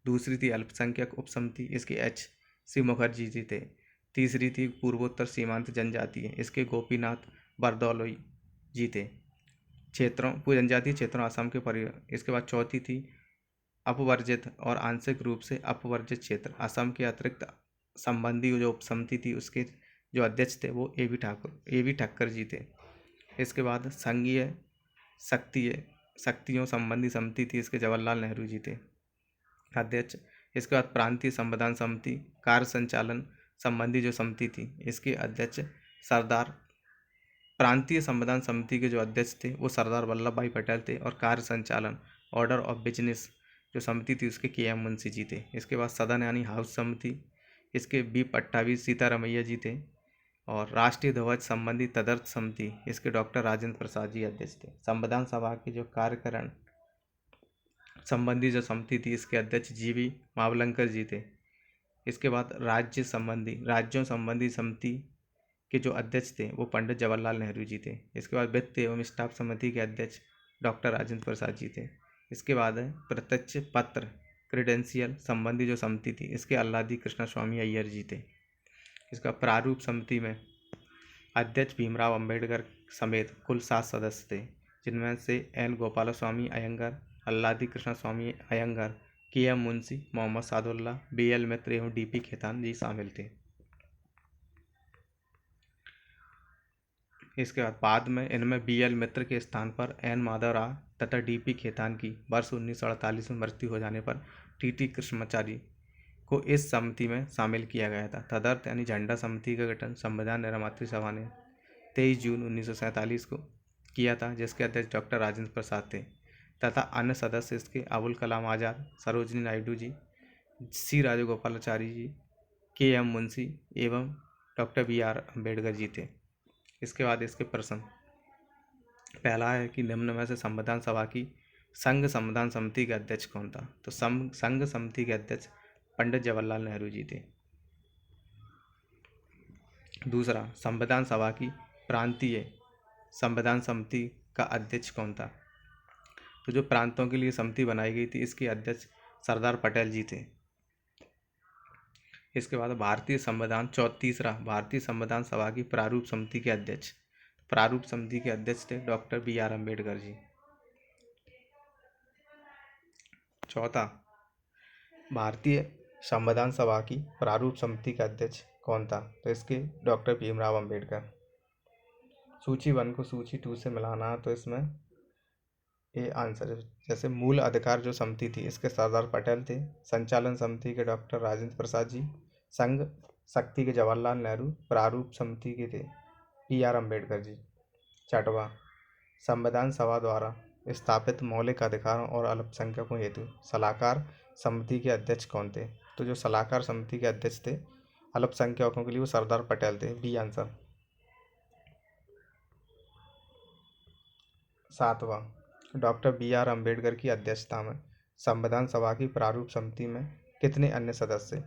दूसरी थी अल्पसंख्यक उप समिति। इसके HC मुखर्जी जी थे। तीसरी थी पूर्वोत्तर सीमांत जनजातीय। इसके गोपीनाथ बरदौलोई जी थे। जनजातीय क्षेत्रों असम के इसके बाद चौथी थी अपवर्जित और आंशिक रूप से अपवर्जित क्षेत्र असम के अतिरिक्त संबंधी जो उपसमिति थी, उसके जो अध्यक्ष थे वो A V ठक्कर जी थे। इसके बाद संघीय शक्तियों संबंधी समिति थी। इसके जवाहरलाल नेहरू जी थे अध्यक्ष। इसके बाद प्रांतीय संविधान समिति, कार्य संचालन संबंधी जो समिति थी, इसके अध्यक्ष प्रांतीय संविधान समिति के जो अध्यक्ष थे वो सरदार वल्लभ भाई पटेल थे। और कार्य संचालन ऑर्डर ऑफ बिजनेस जो समिति थी उसके KM मुंशी जी थे। इसके बाद सदन यानी हाउस समिति, इसके B पट्टाभी सीतारमैया जी थे। और राष्ट्रीय ध्वज संबंधी तदर्थ समिति, इसके डॉक्टर राजेंद्र प्रसाद जी अध्यक्ष थे। संविधान सभा के जो कार्यकरण संबंधी जो समिति थी, इसके अध्यक्ष GV मावलंकर जी थे। इसके बाद राज्यों संबंधी समिति के जो अध्यक्ष थे वो पंडित जवाहरलाल नेहरू जी थे। इसके बाद वित्त एवं स्टाफ समिति के अध्यक्ष डॉक्टर राजेंद्र प्रसाद जी थे। इसके बाद है प्रत्यक्ष पत्र क्रेडेंशियल संबंधी जो समिति थी, इसके अल्लादी कृष्ण स्वामी अय्यर जी थे। इसका प्रारूप समिति में अध्यक्ष भीमराव अंबेडकर समेत कुल 7 सदस्य थे, जिनमें से N गोपालस्वामी अयंगर, अल्लादी कृष्ण स्वामी अयंगर, KM मुंशी, मोहम्मद सादुल्ला, BL मित्र एवं DP खेतान जी शामिल थे। इसके बाद में इनमें BL मित्र के स्थान पर N माधव राव तथा DP खेतान की वर्ष 1948 में मृत्यु हो जाने पर TT कृष्णमाचारी को इस समिति में शामिल किया गया था। तदर्थ यानी झंडा समिति का गठन संविधान निर्मात्री सभा ने 23 जून 1947 को किया था, जिसके अध्यक्ष डॉक्टर राजेंद्र प्रसाद थे तथा अन्य सदस्य इसके अबुल कलाम आज़ाद, सरोजिनी नायडू जी, C राजगोपालाचारी जी, KM मुंशी एवं डॉक्टर BR अम्बेडकर जी थे। इसके बाद इसके प्रश्न, पहला है कि निम्न में से संविधान सभा की संघ संविधान समिति के अध्यक्ष कौन था? तो संघ समिति के अध्यक्ष पंडित जवाहरलाल नेहरू जी थे। दूसरा, संविधान सभा की प्रांतीय संविधान समिति का अध्यक्ष कौन था? तो जो प्रांतों के लिए समिति बनाई गई थी, इसके अध्यक्ष सरदार पटेल जी थे। इसके बाद तीसरा, भारतीय संविधान सभा की प्रारूप समिति के अध्यक्ष थे डॉक्टर BR अम्बेडकर जी। चौथा, भारतीय संविधान सभा की प्रारूप समिति का अध्यक्ष कौन था? तो इसके डॉक्टर भीमराव अम्बेडकर। सूची 1 को सूची 2 से मिलाना है, तो इसमें ये आंसर है। जैसे मूल अधिकार जो समिति थी, इसके सरदार पटेल थे। संचालन समिति के डॉक्टर राजेंद्र प्रसाद जी। संघ शक्ति के जवाहरलाल नेहरू। प्रारूप समिति के थे BR अम्बेडकर जी। छठवां, संविधान सभा द्वारा स्थापित मौलिक अधिकारों और अल्पसंख्यकों हेतु सलाहकार समिति के अध्यक्ष कौन थे? तो जो सलाहकार समिति के अध्यक्ष थे अल्पसंख्यकों के लिए, वो सरदार पटेल थे। B answer. सातवां, डॉक्टर बी आर अम्बेडकर की अध्यक्षता में संविधान सभा की प्रारूप समिति में कितने अन्य सदस्य?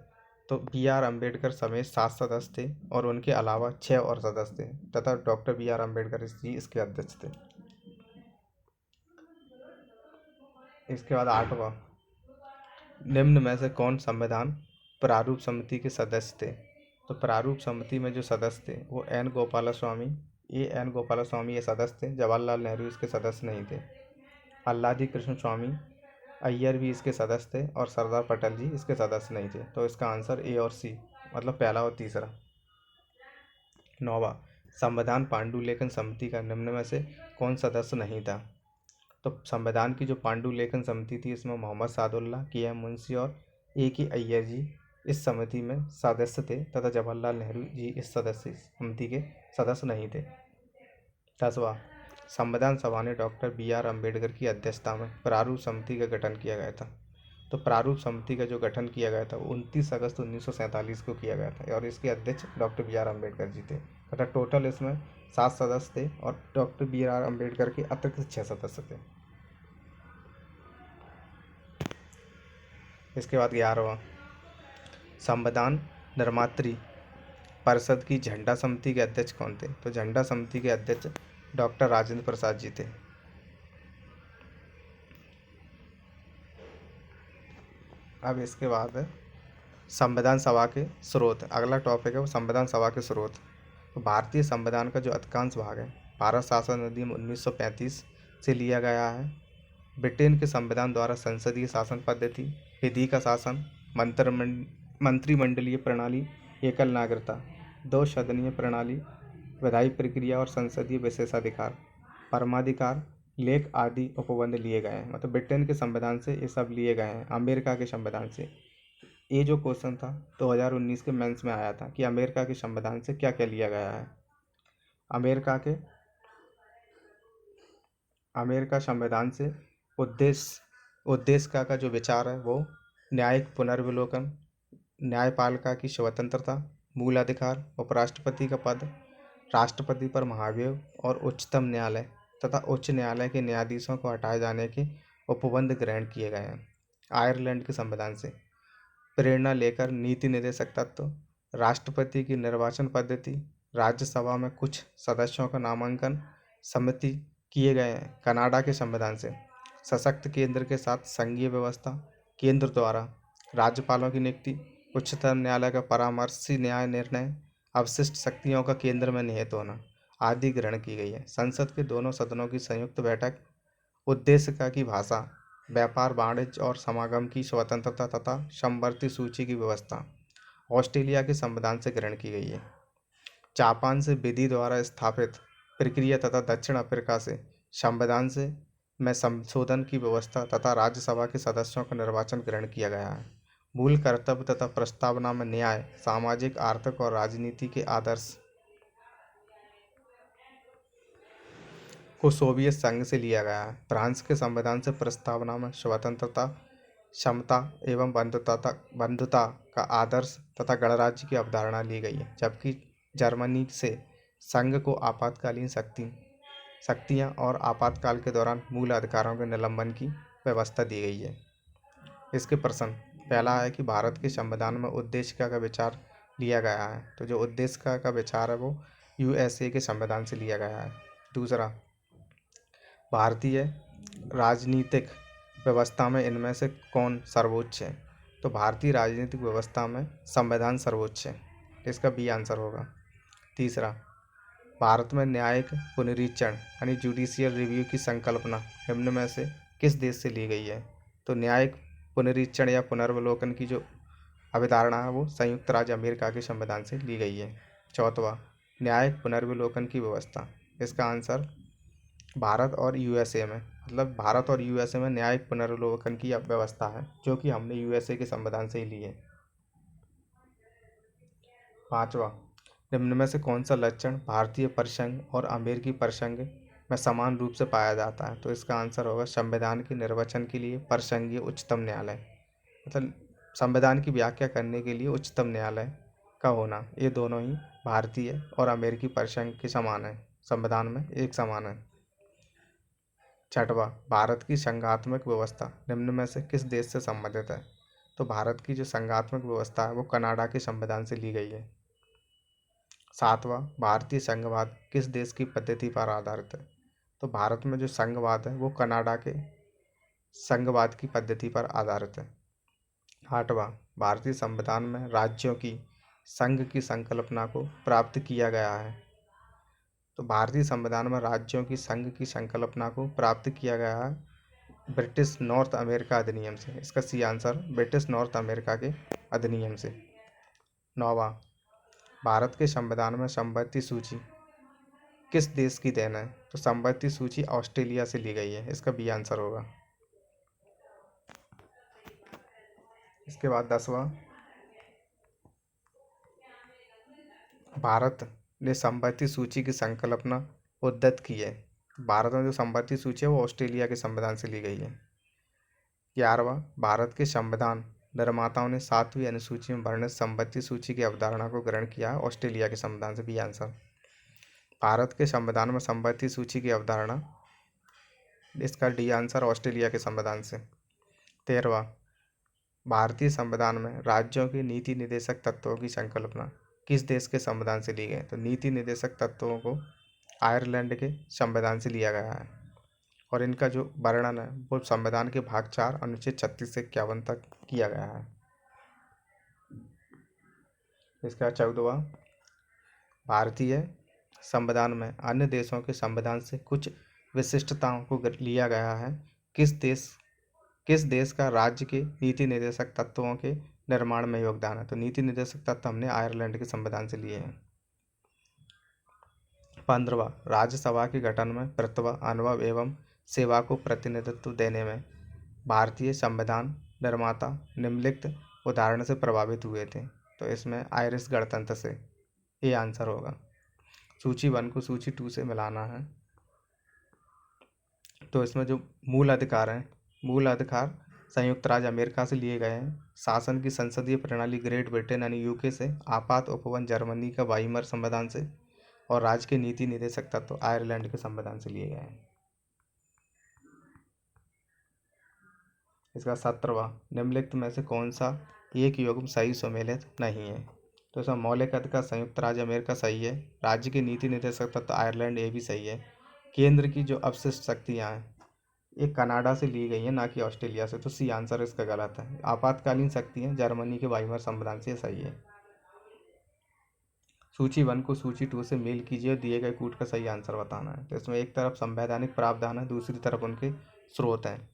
तो बी आर अम्बेडकर समेत 7 सदस्य थे और उनके अलावा 6 और सदस्य थे तथा doctor B are Ambedkar ji इसके अध्यक्ष थे। इसके बाद 8वां, निम्न में से कौन संविधान प्रारूप समिति के सदस्य थे? तो प्रारूप समिति में जो सदस्य थे वो एन गोपाल स्वामी ये सदस्य थे। जवाहरलाल नेहरू इसके सदस्य नहीं थे। अल्लादी कृष्ण स्वामी अय्यर भी इसके सदस्य थे और सरदार पटेल जी इसके सदस्य नहीं थे। तो इसका आंसर ए और सी, मतलब पहला और तीसरा। 9वां, संविधान पांडुलेखन समिति का निम्न में से कौन सदस्य नहीं था? तो संविधान की जो पांडुलेखन समिति थी इसमें मोहम्मद सादुल्ला, के एम मुंशी और ए के अय्यर जी इस समिति में सदस्य थे तथा जवाहरलाल नेहरू जी इस समिति के सदस्य नहीं थे। 10वां, संविधान सभा ने डॉक्टर बी आर अम्बेडकर की अध्यक्षता में प्रारूप समिति का गठन किया गया था। तो प्रारूप समिति का जो गठन किया गया था वो 29 अगस्त 1947 को किया गया था और इसके अध्यक्ष doctor B are Ambedkar ji थे तथा टोटल इसमें 7 सदस्य थे और डॉक्टर बी आर अम्बेडकर के अतिरिक्त 6 सदस्य थे। इसके बाद 11वां, संविधान निर्मात्री परिषद की झंडा समिति के अध्यक्ष कौन थे? तो झंडा समिति के अध्यक्ष डॉक्टर राजेंद्र प्रसाद जी थे। अब इसके बाद संविधान सभा के स्रोत, अगला टॉपिक है वो संविधान सभा के स्रोत। तो भारतीय संविधान का जो अधिकांश भाग है भारत शासन अधिनियम 1935 से लिया गया है। ब्रिटेन के संविधान द्वारा संसदीय शासन पद्धति, विधि का शासन, मंत्रिमंडलीय प्रणाली, एकल नागरिकता, 2 सदनीय प्रणाली, विधायी प्रक्रिया और संसदीय विशेषाधिकार, परमाधिकार, लेख आदि उपबंध लिए गए हैं। मतलब ब्रिटेन के संविधान से ये सब लिए गए हैं, अमेरिका के संविधान से। ये जो क्वेश्चन था 2019 के मेंस में आया था कि अमेरिका के संविधान से क्या क्या लिया गया है। अमेरिका संविधान से उद्देश्य का जो विचार है वो न्यायिक पुनर्विलोकन, न्यायपालिका की स्वतंत्रता, मूल अधिकार, उपराष्ट्रपति का पद, राष्ट्रपति पर महाभियोग और उच्चतम न्यायालय तथा उच्च न्यायालय के न्यायाधीशों को हटाए जाने के उपबंध ग्रहण किए गए हैं। आयरलैंड के संविधान से प्रेरणा लेकर नीति निर्देशक तत्व, राष्ट्रपति की निर्वाचन पद्धति, राज्यसभा में कुछ सदस्यों का नामांकन समिति किए गए हैं। कनाडा के संविधान से सशक्त केंद्र के साथ संघीय व्यवस्था, केंद्र द्वारा राज्यपालों की नियुक्ति, उच्चतम न्यायालय का परामर्शी न्याय निर्णय, अवशिष्ट शक्तियों का केंद्र में निहित होना आदि ग्रहण की गई है। संसद के दोनों सदनों की संयुक्त बैठक, उद्देश्य की भाषा, व्यापार वाणिज्य और समागम की स्वतंत्रता तथा समवर्ती सूची की व्यवस्था ऑस्ट्रेलिया के संविधान से ग्रहण की गई है। जापान से विधि द्वारा स्थापित प्रक्रिया तथा दक्षिण अफ्रीका से संविधान से में संशोधन की व्यवस्था तथा राज्यसभा के सदस्यों का निर्वाचन ग्रहण किया गया है। मूल कर्तव्य तथा प्रस्तावना में न्याय, सामाजिक, आर्थिक और राजनीति के आदर्श को सोवियत संघ से लिया गया है। फ्रांस के संविधान से प्रस्तावना में स्वतंत्रता, समता एवं बंधुता का आदर्श तथा गणराज्य की अवधारणा ली गई है, जबकि जर्मनी से संघ को आपातकालीन शक्तियां और आपातकाल के दौरान मूल अधिकारों के निलंबन की व्यवस्था दी गई है। इसके प्रश्न, पहला है कि भारत के संविधान में उद्देश्य का विचार लिया गया है। तो जो उद्देश्य का विचार है वो यूएसए के संविधान से लिया गया है। दूसरा, भारतीय राजनीतिक व्यवस्था में इनमें से कौन सर्वोच्च है? तो भारतीय राजनीतिक व्यवस्था में संविधान सर्वोच्च है। इसका बी आंसर होगा। तीसरा, भारत में न्यायिक पुनरीक्षण यानी जुडिशियल रिव्यू की संकल्पना निम्न में से किस देश से ली गई है? तो न्यायिक पुनरीक्षण या पुनर्वलोकन की जो अवधारणा है वो संयुक्त राज्य अमेरिका के संविधान से ली गई है। चौथवा, न्यायिक पुनर्विलोकन की व्यवस्था, इसका आंसर भारत और यूएसए में, मतलब भारत और यूएसए में न्यायिक पुनर्विलोकन की व्यवस्था है जो कि हमने यूएसए के संविधान से ही ली है। पांचवा, निम्न में से कौन सा लक्षण भारतीय परिसंघ और अमेरिकी परिसंघ में समान रूप से पाया जाता है? तो इसका आंसर होगा संविधान के निर्वचन के लिए परिसंघीय उच्चतम न्यायालय, मतलब संविधान की व्याख्या करने के लिए उच्चतम न्यायालय का होना, ये दोनों ही भारतीय और अमेरिकी परिसंघ के समान है, संविधान में एक समान है। छठवां, भारत की संघात्मक व्यवस्था निम्न में से किस देश से संबंधित है? तो भारत की जो संघात्मक व्यवस्था है वो कनाडा के संविधान से ली गई है। सातवां, भारतीय संघवाद किस देश की पद्धति पर आधारित है? तो भारत में जो संघवाद है वो कनाडा के संघवाद की पद्धति पर आधारित है। आठवां, भारतीय संविधान में राज्यों की संघ की संकल्पना को प्राप्त किया गया है। तो भारतीय संविधान में राज्यों की संघ की संकल्पना को प्राप्त किया गया है ब्रिटिश नॉर्थ अमेरिका अधिनियम से। इसका C answer British North America के अधिनियम से। नौवां, भारत के संविधान में संपत्ति सूची किस देश की देन है? तो संपत्ति सूची ऑस्ट्रेलिया से ली गई है। इसका बी आंसर होगा। इसके बाद 10वां, भारत ने संपत्ति सूची की संकल्पना उद्धृत की है। भारत में जो संपत्ति सूची है वो ऑस्ट्रेलिया के संविधान से ली गई है। 11वां, भारत के संविधान निर्माताओं ने 7वीं अनुसूची में वर्णित संपत्ति सूची की अवधारणा को ग्रहण किया है ऑस्ट्रेलिया के संविधान से। B answer. भारत के संविधान में संपत्ति सूची की अवधारणा, इसका डी आंसर ऑस्ट्रेलिया के संविधान से। 13वां, भारतीय संविधान में राज्यों के नीति निर्देशक तत्वों की संकल्पना किस देश के संविधान से ली गई? तो नीति निर्देशक तत्वों को आयरलैंड के संविधान से लिया गया है और इनका जो वर्णन है वो संविधान के भाग 4 अनुच्छेद 36 से 51 तक किया गया है। इसका 14वां, भारतीय संविधान में अन्य देशों के संविधान से कुछ विशिष्टताओं को लिया गया है। किस देश का राज्य के नीति निर्देशक तत्वों के निर्माण में योगदान है? तो नीति निर्देशक तत्व हमने आयरलैंड के संविधान से लिए हैं। 15वां, राज्यसभा के गठन में प्रतिभा, अनुभव एवं सेवा को प्रतिनिधित्व देने में भारतीय संविधान निर्माता निम्नलिखित उदाहरण से प्रभावित हुए थे। तो इसमें आयरिश गणतंत्र से, ये आंसर होगा। सूची 1 को सूची 2 से मिलाना है। तो इसमें जो मूल अधिकार हैं, मूल अधिकार संयुक्त राज्य अमेरिका से लिए गए हैं। शासन की संसदीय प्रणाली ग्रेट ब्रिटेन यानी यूके से। आपात उपवन जर्मनी का वाइमर संविधान से। और राज्य के नीति निर्देशक तत्व आयरलैंड के संविधान से लिए गए हैं। इसका 17वां, निम्नलिखित में से कौन सा एक युग्म सही सुमेलित नहीं है? तो इसमें मौलिक अधिकार संयुक्त राज्य अमेरिका सही है। राज्य के नीति निर्देशक तत्व आयरलैंड, ये भी सही है। केंद्र की जो अवशिष्ट शक्तियाँ हैं ये कनाडा से ली गई हैं, ना कि ऑस्ट्रेलिया से। तो सी आंसर इसका गलत है। आपातकालीन शक्तियाँ जर्मनी के वाइमर संविधान से सही है। सूची 1 को सूची 2 से मेल कीजिए और दिए गए कूट का सही आंसर बताना है। तो इसमें एक तरफ संवैधानिक प्रावधान है, दूसरी तरफ उनके स्रोत हैं।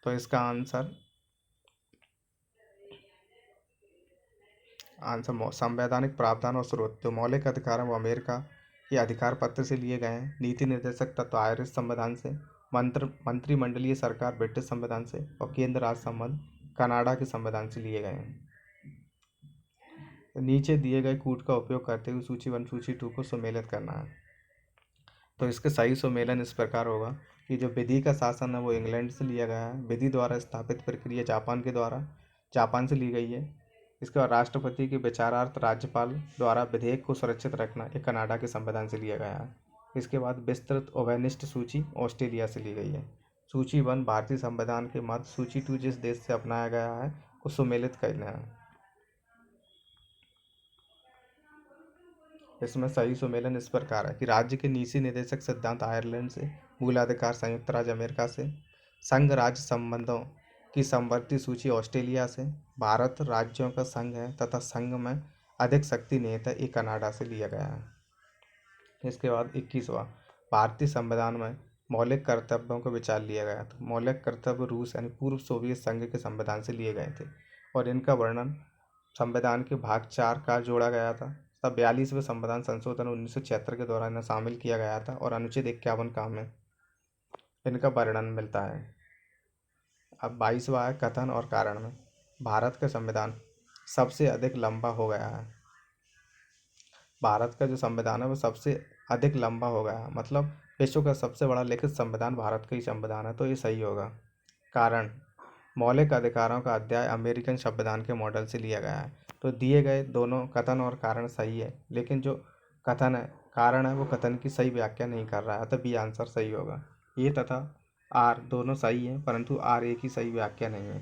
तो इसका आंसर संवैधानिक प्रावधान और स्रोत। जो मौलिक अधिकार हैं वो अमेरिका के अधिकार पत्र से लिए गए हैं। नीति निर्देशक तत्व आयरिश संविधान से। मंत्रिमंडलीय सरकार ब्रिटिश संविधान से। और केंद्र राज संबंध कनाडा के संविधान से लिए गए हैं। तो नीचे दिए गए कूट का उपयोग करते हुए सूची 1 सूची 2 को सुमेलित करना है। तो इसके सही सुमेलन इस प्रकार होगा कि जो विधि का शासन है वो इंग्लैंड से लिया गया है। विधि द्वारा स्थापित प्रक्रिया जापान से ली गई है। इसके बाद राष्ट्रपति के विचारार्थ राज्यपाल द्वारा विधेयक को सुरक्षित रखना, ये कनाडा के संविधान से लिया गया है। इसके बाद विस्तृत ओवेनिस्ट सूची ऑस्ट्रेलिया से ली गई है। सूची 1 भारतीय संविधान के मध्य, सूची 2 जिस देश से अपनाया गया है को सुमेलित करना है। इसमें सही सुमेलन इस प्रकार है कि राज्य के नीति निर्देशक सिद्धांत आयरलैंड से। मूलाधिकार संयुक्त राज्य अमेरिका से। संघ राज्य संबंधों की समवर्ती सूची ऑस्ट्रेलिया से। भारत राज्यों का संघ है तथा संघ में अधिक शक्ति निहित है, ये कनाडा से लिया गया है। इसके बाद 21वां, भारतीय संविधान में मौलिक कर्तव्यों का विचार लिया गया था। मौलिक कर्तव्य रूस यानी पूर्व सोवियत संघ के संविधान से लिए गए थे और इनका वर्णन संविधान के भाग 4 का जोड़ा गया था। तब 42वें संविधान संशोधन 1976 के दौरान इन्हें शामिल किया गया था और अनुच्छेद 51 का में इनका वर्णन मिलता है। अब 22वां है कथन और कारण में। भारत का संविधान सबसे अधिक लंबा हो गया है। भारत का जो संविधान है वो सबसे अधिक लंबा हो गया है, मतलब विश्व का सबसे बड़ा लिखित संविधान भारत का ही संविधान है, तो ये सही होगा। कारण, मौलिक अधिकारों का अध्याय अमेरिकन संविधान के मॉडल से लिया गया है। तो दिए गए दोनों कथन और कारण सही है, लेकिन जो कथन है कारण है वो कथन की सही व्याख्या नहीं कर रहा है, तो बी आंसर सही होगा। ये तथा आर दोनों सही हैं, परंतु आर एक ही सही व्याख्या नहीं है।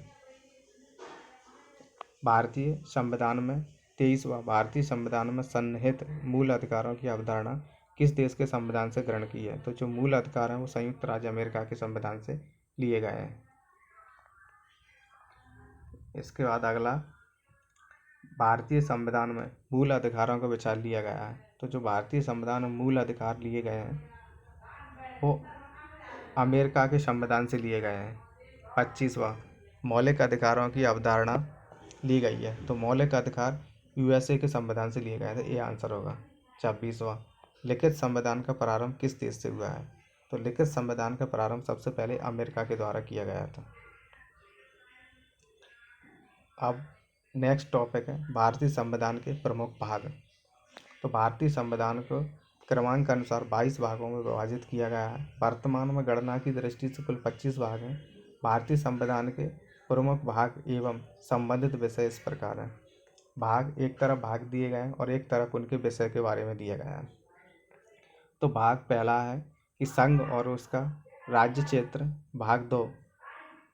भारतीय संविधान में 23वां भारतीय संविधान में सन्निहित मूल अधिकारों की अवधारणा किस देश के संविधान से ग्रहण की है? तो जो मूल अधिकार हैं वो संयुक्त राज्य अमेरिका के संविधान से लिए गए हैं। इसके बाद अगला, भारतीय संविधान में मूल अधिकारों का विचार लिया गया है। तो जो भारतीय संविधान में मूल अधिकार लिए गए हैं वो अमेरिका के संविधान से लिए गए हैं। 25वां मौलिक अधिकारों की अवधारणा ली गई है। तो मौलिक अधिकार यूएसए के संविधान से लिए गए थे, ये आंसर होगा। 26वां लिखित संविधान का प्रारंभ किस देश से हुआ है? तो लिखित संविधान का प्रारंभ सबसे पहले अमेरिका के द्वारा किया गया था। अब नेक्स्ट टॉपिक है भारतीय संविधान के प्रमुख भाग। तो भारतीय संविधान को क्रमांक के अनुसार 22 भागों में विभाजित किया गया है। वर्तमान में गणना की दृष्टि से कुल 25 भाग हैं। भारतीय संविधान के प्रमुख भाग एवं संबंधित विषय इस प्रकार हैं। भाग एक तरफ भाग दिए गए हैं और एक तरफ उनके विषय के बारे में दिया गया है। तो भाग पहला है कि संघ और उसका राज्य क्षेत्र। भाग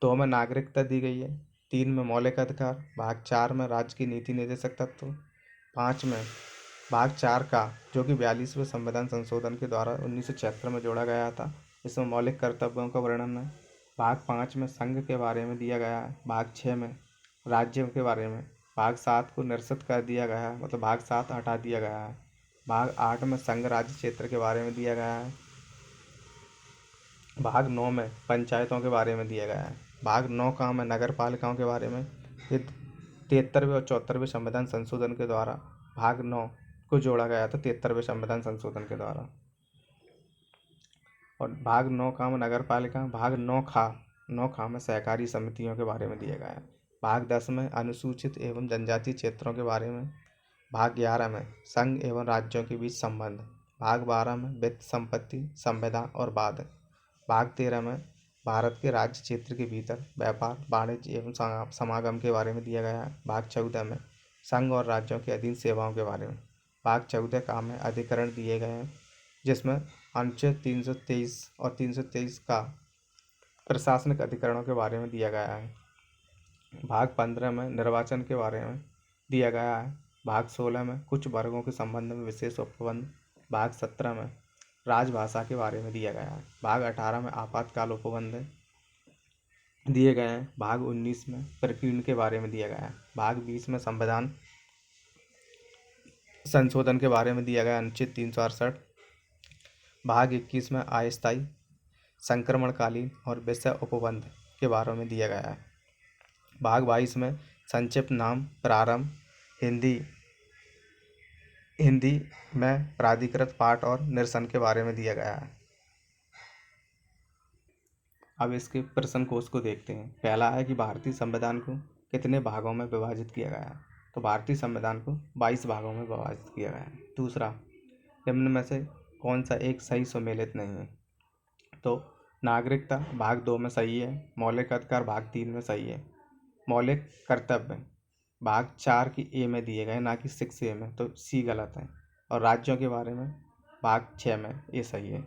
दो में नागरिकता दी गई है। 3 में मौलिक अधिकार। भाग 4 में राज्य की नीति निर्देशक तत्व। 5 में भाग 4 का जो कि 42वें संविधान संशोधन के द्वारा 1976 में जोड़ा गया था, इसमें मौलिक कर्तव्यों का वर्णन है। भाग 5 में संघ के बारे में दिया गया है। भाग 6 में राज्यों के बारे में। भाग 7 को निरस्त कर दिया गया है, मतलब भाग 7 हटा दिया गया है। भाग 8 में संघ राज्य क्षेत्र के बारे में दिया गया है। भाग 9 में पंचायतों के बारे में दिया गया है। भाग 9 का में नगर पालिकाओं के बारे में। ये 73वें और 74वें संविधान संशोधन के द्वारा भाग 9 को जोड़ा गया था, 73वें संविधान संशोधन के द्वारा। और भाग 9 का में नगर पालिका। भाग 9 खा में सहकारी समितियों के बारे में दिया गया है। भाग 10 में अनुसूचित एवं जनजातीय क्षेत्रों के बारे में। भाग 11 में संघ एवं राज्यों के बीच संबंध। भाग 12 में वित्त, संपत्ति, संविदा और बाद। भाग 13 में भारत के राज्य क्षेत्र के भीतर व्यापार, वाणिज्य एवं समागम के बारे में दिया गया है। भाग 14 में संघ और राज्यों के अधीन सेवाओं के बारे में। भाग 14 का में अधिकरण दिए गए हैं, जिसमें अनुच्छेद 323 और 323 का प्रशासनिक अधिकरणों के बारे में दिया गया है। भाग 15 में निर्वाचन के बारे में दिया गया है। भाग 16 में कुछ वर्गों के संबंध में विशेष उपबंध। भाग 17 में राजभाषा के बारे में दिया गया है। भाग 18 में आपातकाल उपबंध दिए गए हैं। भाग 19 में प्रकीर्णन के बारे में दिया गया है। भाग 20 में संविधान संशोधन के बारे में दिया गया अनुच्छेद 368। भाग 21 में अस्थायी, संक्रमणकालीन और विषय उपबंध के बारे में दिया गया है। भाग 22 में संक्षिप्त नाम, प्रारंभ, हिंदी में प्राधिकृत पाठ और निरसन के बारे में दिया गया है। अब इसके प्रश्न कोश को देखते हैं। पहला है कि भारतीय संविधान को कितने भागों में विभाजित किया गया है? तो भारतीय संविधान को 22 भागों में विभाजित किया गया है। दूसरा, निम्न में से कौन सा एक सही सुमेलित नहीं है? तो नागरिकता भाग 2 में सही है। मौलिक अधिकार भाग 3 में सही है। मौलिक कर्तव्य भाग 4 की ए में दिए गए, ना कि 6A में, तो सी गलत है। और राज्यों के बारे में भाग 6 में ये सही है।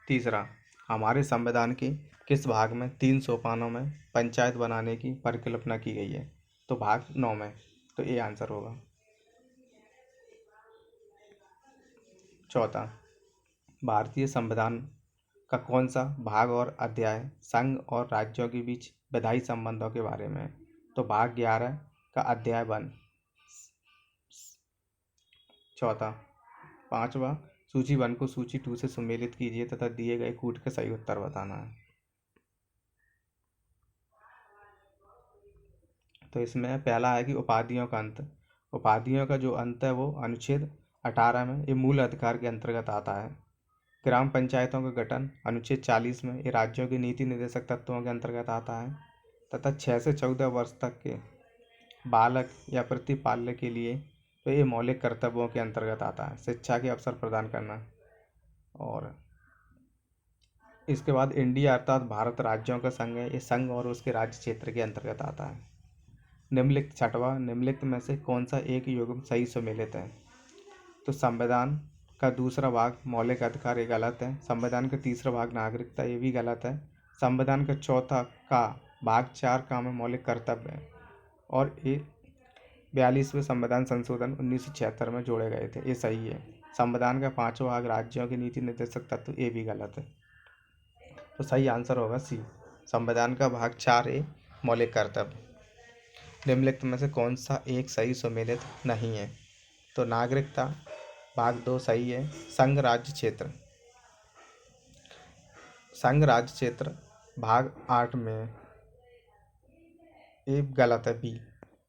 तीसरा, हमारे संविधान के किस भाग में 3 सोपानों में पंचायत बनाने की परिकल्पना की गई है? तो भाग 9 में, तो ये आंसर होगा। चौथा, भारतीय संविधान का कौन सा भाग और अध्याय संघ और राज्यों के बीच विधायी संबंधों के बारे में है? तो भाग 11 का अध्याय 1। चौथा, 5वां, सूची 1 को सूची 2 से सुमेलित कीजिए तथा दिए गए कूट का सही उत्तर बताना है। तो इसमें पहला है कि उपाधियों का अंत। उपाधियों का जो अंत है वो अनुच्छेद 18 में ये मूल अधिकार के अंतर्गत आता है। ग्राम पंचायतों का गठन अनुच्छेद 40 में ये राज्यों की नीति निर्देशक तत्वों के अंतर्गत आता है। तथा 6 से 14 वर्ष तक के बालक या प्रतिपाल्य के लिए तो ये मौलिक कर्तव्यों के अंतर्गत आता है, शिक्षा के अवसर प्रदान करना। और इसके बाद इंडिया अर्थात भारत राज्यों का संघ है, ये संघ और उसके राज्य क्षेत्र के अंतर्गत आता है। निम्नलिखित, छठवां, निम्नलिखित में से कौन सा एक युग्म सही सुमेलित है? तो संविधान का दूसरा भाग मौलिक अधिकार, ये गलत है। संविधान का तीसरा भाग नागरिकता, ये भी गलत है। संविधान का चौथा का भाग 4 का में मौलिक कर्तव्य है और ये 42वें संविधान संशोधन 1976 में जोड़े गए थे, ये सही है। संविधान का 5वां भाग राज्यों के नीति निर्देशक तत्व, ये भी गलत है। तो सही आंसर होगा सी, संविधान का भाग 4A मौलिक कर्तव्य। निम्नलिखित में से कौन सा एक सही सुमेलित नहीं है? तो नागरिकता भाग 2 सही है। संघ राज्य क्षेत्र, संघ राज्य क्षेत्र भाग 8 में ये गलत है, बी।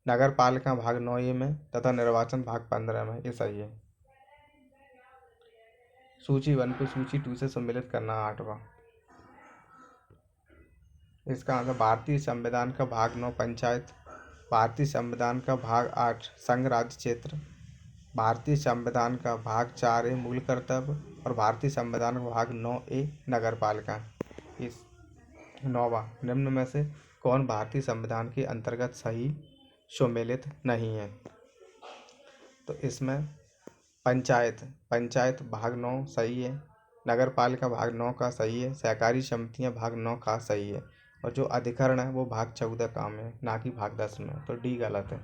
नगर पालिका भाग 9A में तथा निर्वाचन भाग 15 में, ये सही है। सूची 1 को सूची 2 से सम्मिलित करना 8वां। इसका आंसर भारतीय संविधान का भाग 9 पंचायत, भारतीय संविधान का भाग 8 संघ राज्य क्षेत्र, भारतीय संविधान का भाग 4A मूल कर्तव्य और भारतीय संविधान का भाग 9A नगर पालिका। इस 9वां, निम्न में से कौन भारतीय संविधान के अंतर्गत सही सुमेलित नहीं है? तो इसमें पंचायत भाग 9 सही है, नगर पालिका भाग 9 का सही है, सहकारी समितियां भाग 9 का सही है और जो अधिकरण है वो भाग 14 का में, ना कि भाग 10 में। तो डी गलत है।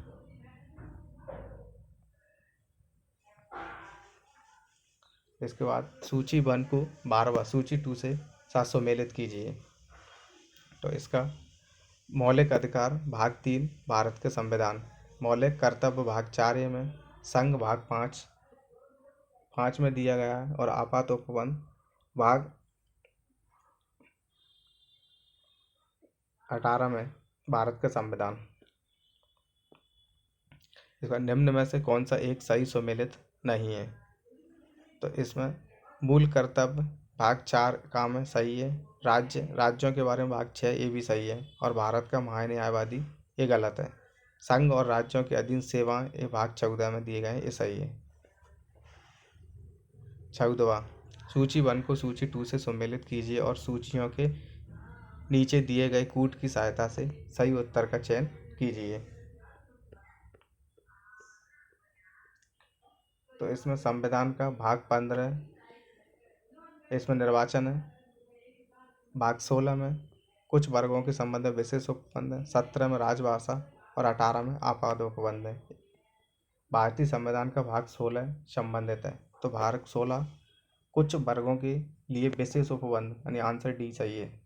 इसके बाद सूची 1 को 12वां सूची 2 से साथ सम्मिलित कीजिए। तो इसका मौलिक अधिकार भाग 3 भारत के संविधान, मौलिक कर्तव्य भाग 4A में, संघ भाग 5 में दिया गया है और आपात उपबंध भाग 18 में भारत का संविधान। इसका निम्न में से कौन सा एक सही सुमेलित नहीं है? तो इसमें मूल कर्तव्य भाग 4 का में सही है, राज्यों के बारे में भाग 6 ये भी सही है और भारत का महान्यायवादी ये गलत है। संघ और राज्यों के अधीन सेवाएं ये भाग 14 में दिए गए हैं, ये सही है। 14वां, सूची 1 को सूची 2 से सम्मिलित कीजिए और सूचियों के नीचे दिए गए कूट की सहायता से सही उत्तर का चयन कीजिए। तो इसमें संविधान का भाग 15 है, इसमें निर्वाचन है। भाग 16 में कुछ वर्गों के संबंध में विशेष उपबंध है, 17 में राजभाषा और 18 में आपात उपबंध है। भारतीय संविधान का भाग 16 संबंधित है, तो भाग 16 कुछ वर्गों के लिए विशेष उपबंध, यानी आंसर डी सही है।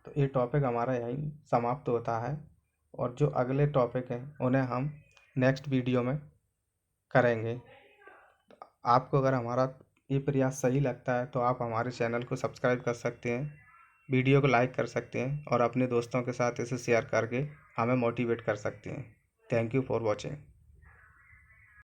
तो ये टॉपिक हमारा यहीं समाप्त होता है और जो अगले टॉपिक हैं उन्हें हम नेक्स्ट वीडियो में करेंगे। आपको अगर हमारा ये प्रयास सही लगता है तो आप हमारे चैनल को सब्सक्राइब कर सकते हैं, वीडियो को लाइक कर सकते हैं और अपने दोस्तों के साथ इसे शेयर करके हमें मोटिवेट कर सकते हैं। Thank you for watching.